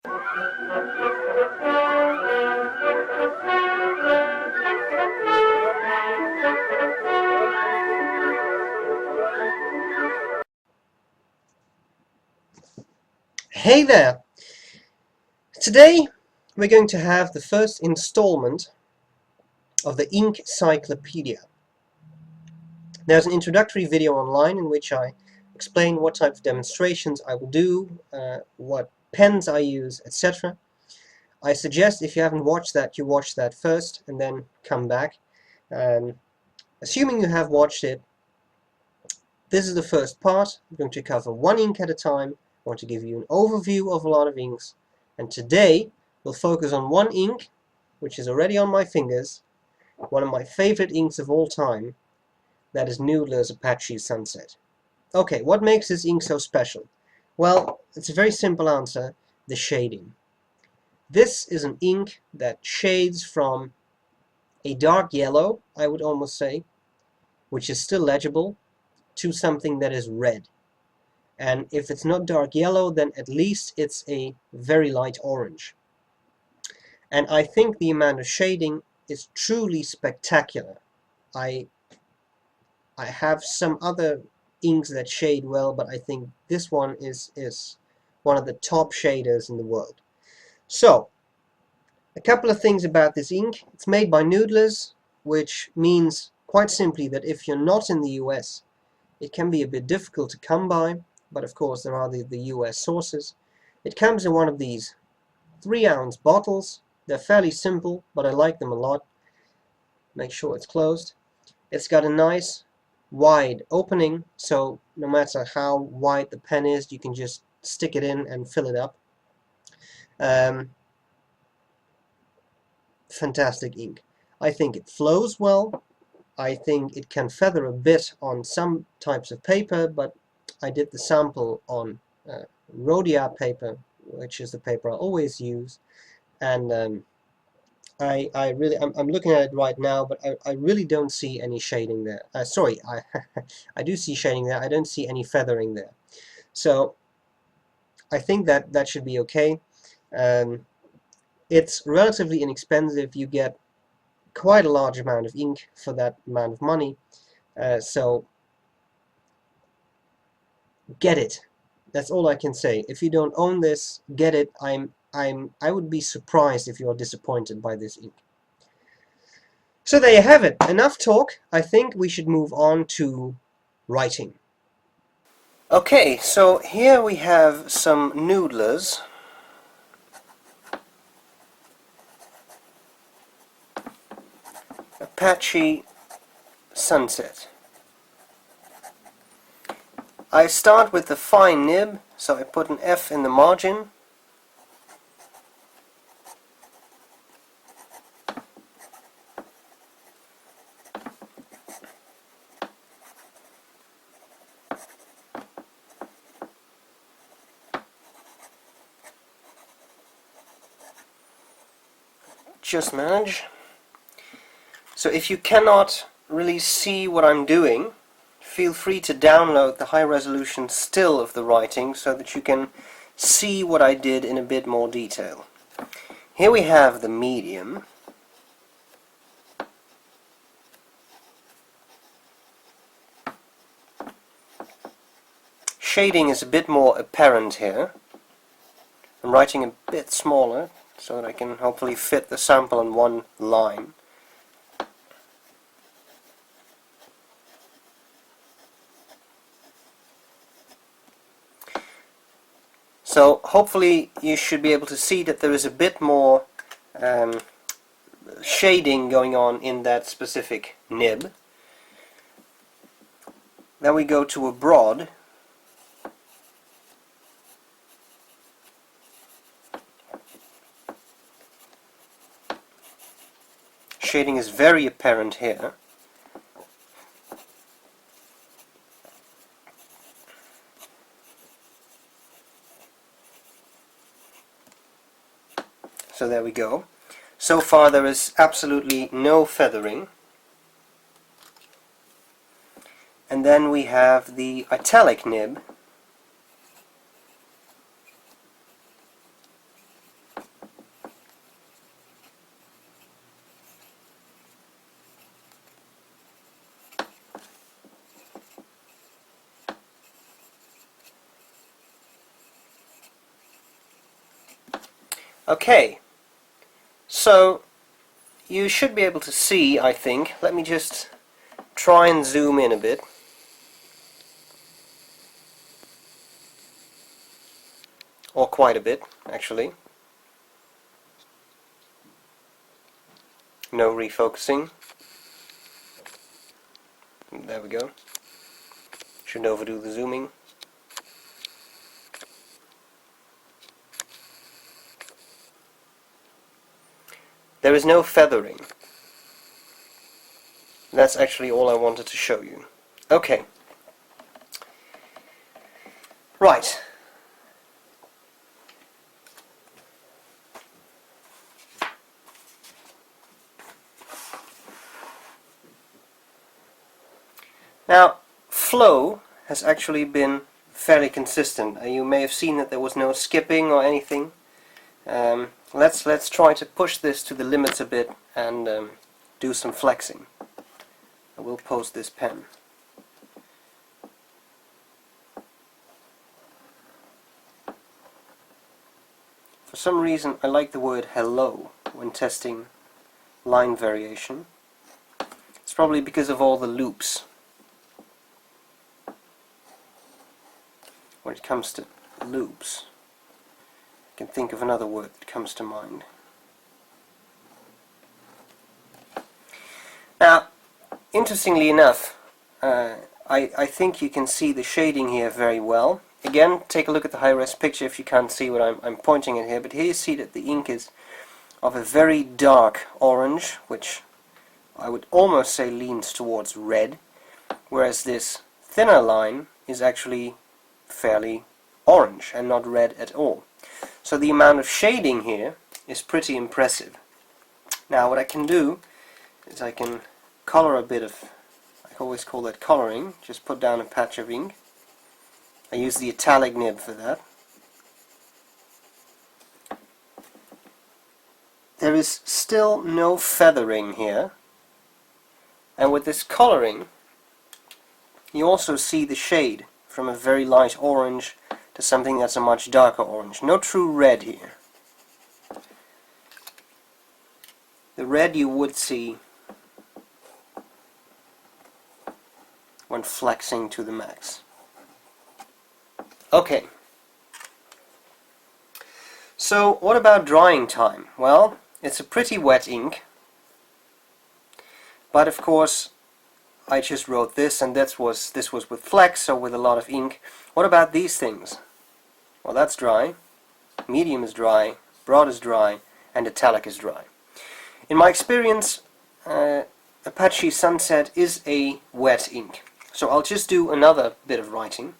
Hey there! Today we're going to have the first installment of the Inkcyclopedia. There's an introductory video online in which I explain what type of demonstrations I will do, what pens I use, etc. I suggest if you haven't watched that, you watch that first and then come back. Assuming you have watched it, this is the first part. I'm going to cover one ink at a time. I want to give you an overview of a lot of inks, and today we'll focus on one ink which is already on my fingers, one of my favorite inks of all time. That is Noodler's Apache Sunset. Okay, what makes this ink so special? Well, it's a very simple answer: the shading. This is an ink that shades from a dark yellow, I would almost say, which is still legible, to something that is red. And if it's not dark yellow, then at least it's a very light orange. And I think the amount of shading is truly spectacular. I have some other inks that shade well, but I think this one is one of the top shaders in the world. So, a couple of things about this ink. It's made by Noodlers, which means quite simply that if you're not in the US, it can be a bit difficult to come by, but of course there are the US sources. It comes in one of these 3-ounce bottles. They're fairly simple, but I like them a lot. Make sure it's closed. It's got a nice wide opening, so no matter how wide the pen is, you can just stick it in and fill it up. Fantastic ink. I think it flows well. I think it can feather a bit on some types of paper, but I did the sample on Rhodia paper, which is the paper I always use, and I'm looking at it right now, but I really don't see any shading there. Sorry, I do see shading there. I don't see any feathering there. So I think that should be okay. It's relatively inexpensive. You get quite a large amount of ink for that amount of money, so get it. That's all I can say. If you don't own this, get it. I would be surprised if you're disappointed by this ink. So there you have it. Enough talk. I think we should move on to writing. Okay, so here we have some Noodlers. Apache Sunset. I start with the fine nib, so I put an F in the margin. Just manage. So if you cannot really see what I'm doing, feel free to download the high resolution still of the writing so that you can see what I did in a bit more detail. Here we have the medium. Shading is a bit more apparent here. I'm writing a bit smaller so that I can hopefully fit the sample in one line. So hopefully you should be able to see that there is a bit more shading going on in that specific nib. Then we go to a broad. Shading is very apparent here. So there we go. So far there is absolutely no feathering. And then we have the italic nib. Okay, so you should be able to see, I think. Let me just try and zoom in a bit. Or quite a bit, actually. No refocusing. There we go. Shouldn't overdo the zooming. There is no feathering. That's actually all I wanted to show you. Okay. Right. Now, flow has actually been fairly consistent. You may have seen that there was no skipping or anything. Let's try to push this to the limits a bit and do some flexing. I will post this pen. For some reason I like the word hello when testing line variation. It's probably because of all the loops. When it comes to loops, I can think of another word that comes to mind. Now, interestingly enough, I think you can see the shading here very well. Again, take a look at the high-res picture if you can't see what I'm pointing at here, but here you see that the ink is of a very dark orange, which I would almost say leans towards red, whereas this thinner line is actually fairly orange and not red at all. So the amount of shading here is pretty impressive. Now what I can do is I can color a bit of, I always call that coloring, just put down a patch of ink. I use the italic nib for that. There is still no feathering here, and with this coloring you also see the shade from a very light orange to something that's a much darker orange. No true red here. The red you would see when flexing to the max. Okay. So what about drying time? Well, it's a pretty wet ink, but of course I just wrote this, and this was with flex, so with a lot of ink. What about these things? Well, that's dry, medium is dry, broad is dry, and italic is dry. In my experience, Apache Sunset is a wet ink. So I'll just do another bit of writing.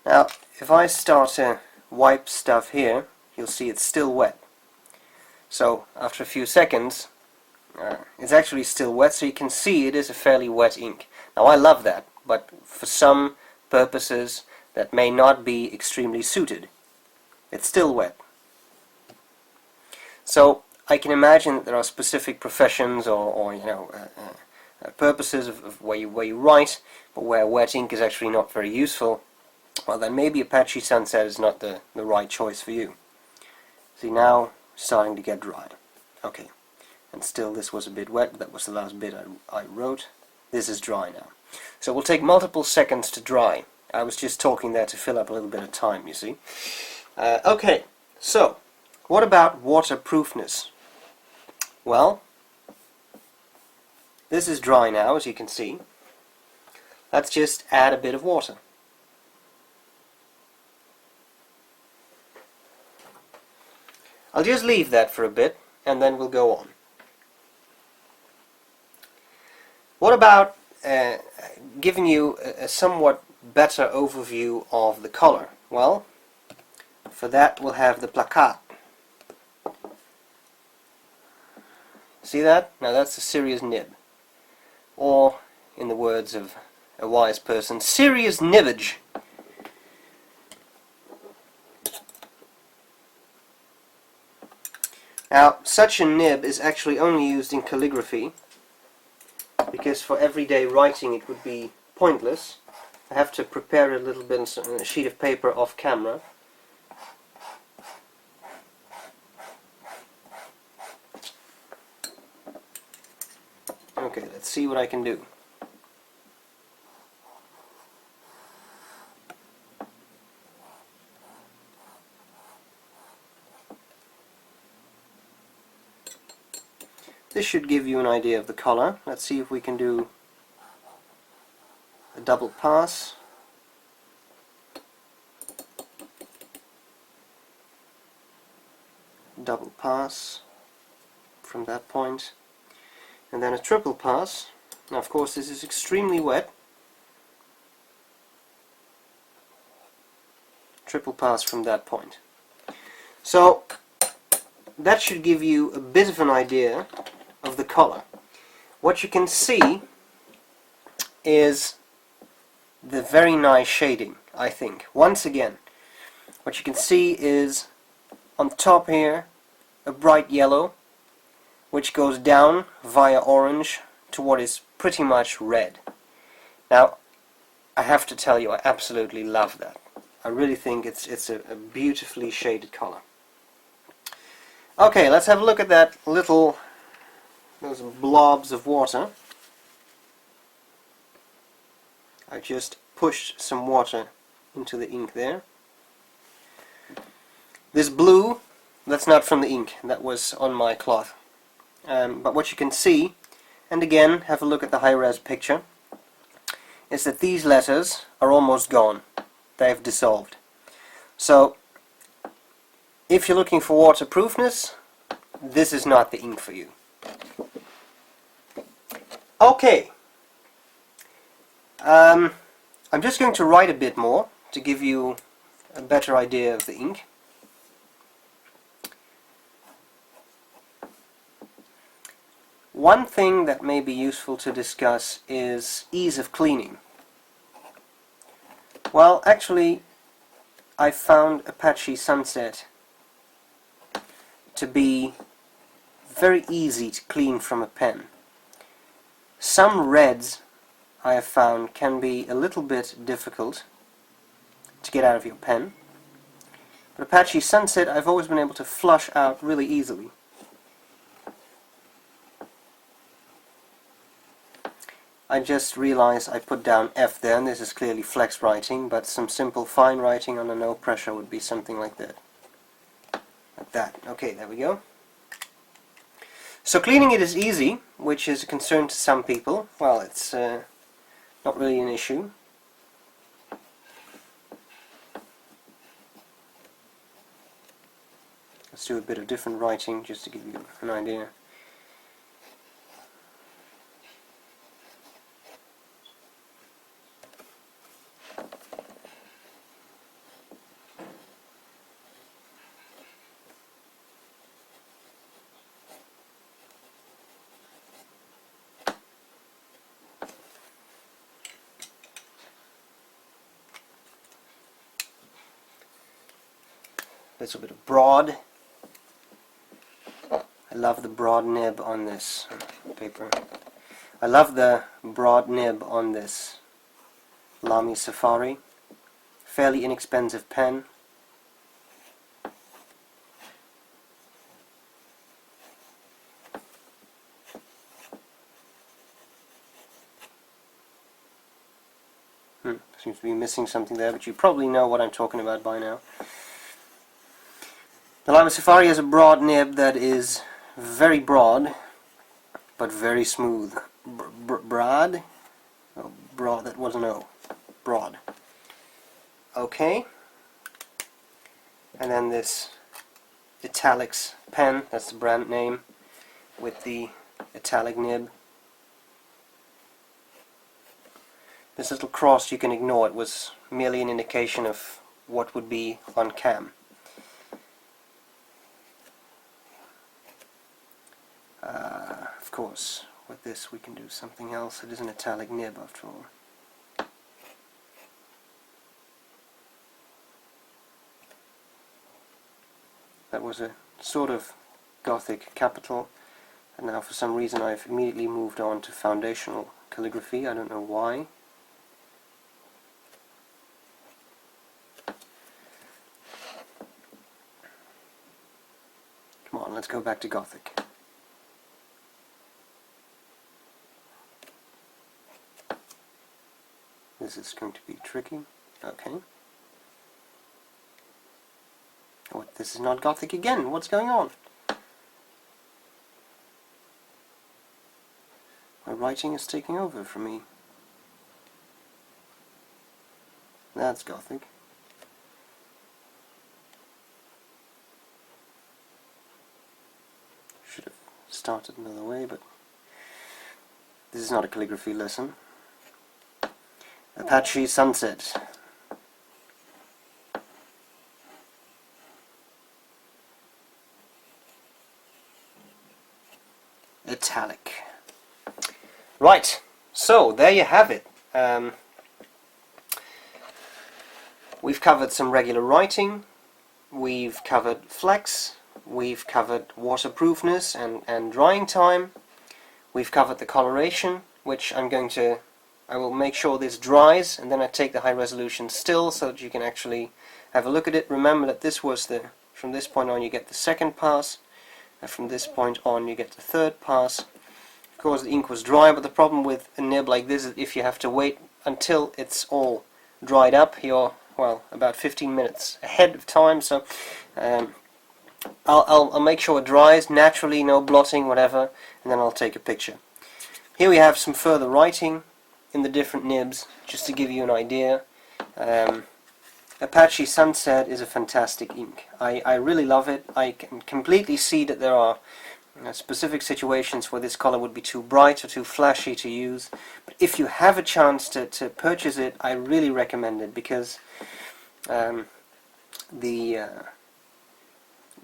Now, if I start to wipe stuff here, you'll see it's still wet. So, after a few seconds, it's actually still wet, so you can see it is a fairly wet ink. Now, I love that, but for some purposes that may not be extremely suited, it's still wet. So, I can imagine that there are specific professions or purposes of where you write, but where wet ink is actually not very useful. Well, then maybe Apache Sunset is not the right choice for you. See, now starting to get dry. Okay, and still this was a bit wet. That was the last bit I wrote. This is dry now. So we'll take multiple seconds to dry. I was just talking there to fill up a little bit of time, you see. Okay, so what about waterproofness? Well, this is dry now, as you can see. Let's just add a bit of water. I'll just leave that for a bit, and then we'll go on. What about giving you a somewhat better overview of the color? Well, for that we'll have the plakat. See that? Now that's a serious nib. Or, in the words of a wise person, serious nibbage. Now, such a nib is actually only used in calligraphy, because for everyday writing it would be pointless. I have to prepare a little bit on a sheet of paper off camera. Okay, let's see what I can do. This should give you an idea of the color. Let's see if we can do a double pass. Double pass from that point. And then a triple pass. Now of course this is extremely wet. Triple pass from that point. So that should give you a bit of an idea of the color. What you can see is the very nice shading, I think. Once again, what you can see is on top here a bright yellow, which goes down via orange to what is pretty much red. Now, I have to tell you, I absolutely love that. I really think it's a beautifully shaded color. Okay, let's have a look at that those blobs of water. I just pushed some water into the ink there. This blue, that's not from the ink, that was on my cloth. But what you can see, and again, have a look at the high-res picture, is that these letters are almost gone. They've dissolved. So, if you're looking for waterproofness, this is not the ink for you. Okay. I'm just going to write a bit more to give you a better idea of the ink. One thing that may be useful to discuss is ease of cleaning. Well, actually, I found Apache Sunset to be very easy to clean from a pen. Some reds I have found can be a little bit difficult to get out of your pen, but Apache Sunset I've always been able to flush out really easily. I just realized I put down F there, and this is clearly flex writing, but some simple fine writing under no pressure would be something like that. Like that. Okay, there we go. So cleaning it is easy, which is a concern to some people. Well, it's not really an issue. Let's do a bit of different writing just to give you an idea. A little bit of broad. I love the broad nib on this paper. I love the broad nib on this Lamy Safari. Fairly inexpensive pen. Seems to be missing something there, but you probably know what I'm talking about by now. The Lamy Safari has a broad nib that is very broad, but very smooth. Broad? Oh, broad, that was an O. Broad. Okay. And then this Italics pen, that's the brand name, with the italic nib. This little cross you can ignore, it was merely an indication of what would be on cam. Of course, with this we can do something else. It is an italic nib after all. That was a sort of Gothic capital, and now for some reason I've immediately moved on to foundational calligraphy. I don't know why. Come on, let's go back to Gothic. This is going to be tricky. Okay. Oh, this is not Gothic again. What's going on? My writing is taking over for me. That's Gothic. Should have started another way, but this is not a calligraphy lesson. Apache sunset. Italic. Right, so there you have it. We've covered some regular writing, we've covered flex, we've covered waterproofness and drying time, we've covered the coloration, which I will make sure this dries, and then I take the high resolution still so that you can actually have a look at it. Remember that this was from this point on you get the second pass, and from this point on you get the third pass. Of course the ink was dry, but the problem with a nib like this is if you have to wait until it's all dried up, you're, well, about 15 minutes ahead of time, so I'll make sure it dries naturally, no blotting, whatever, and then I'll take a picture. Here we have some further writing in the different nibs, just to give you an idea. Apache Sunset is a fantastic ink. I really love it. I can completely see that there are specific situations where this color would be too bright or too flashy to use, but if you have a chance to purchase it, I really recommend it, because the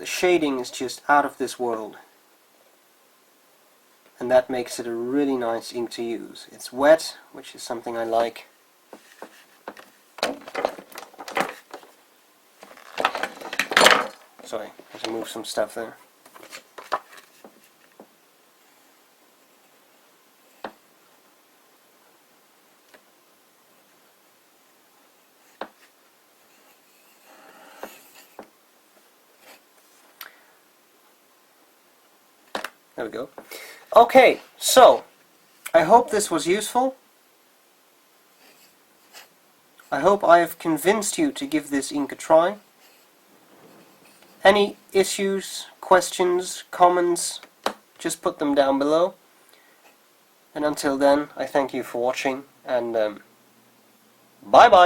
shading is just out of this world, and that makes it a really nice ink to use. It's wet, which is something I like. Sorry, I have to move some stuff there. There we go. Okay, so I hope this was useful. I hope I have convinced you to give this ink a try. Any issues, questions, comments, just put them down below. And until then, I thank you for watching, and bye bye!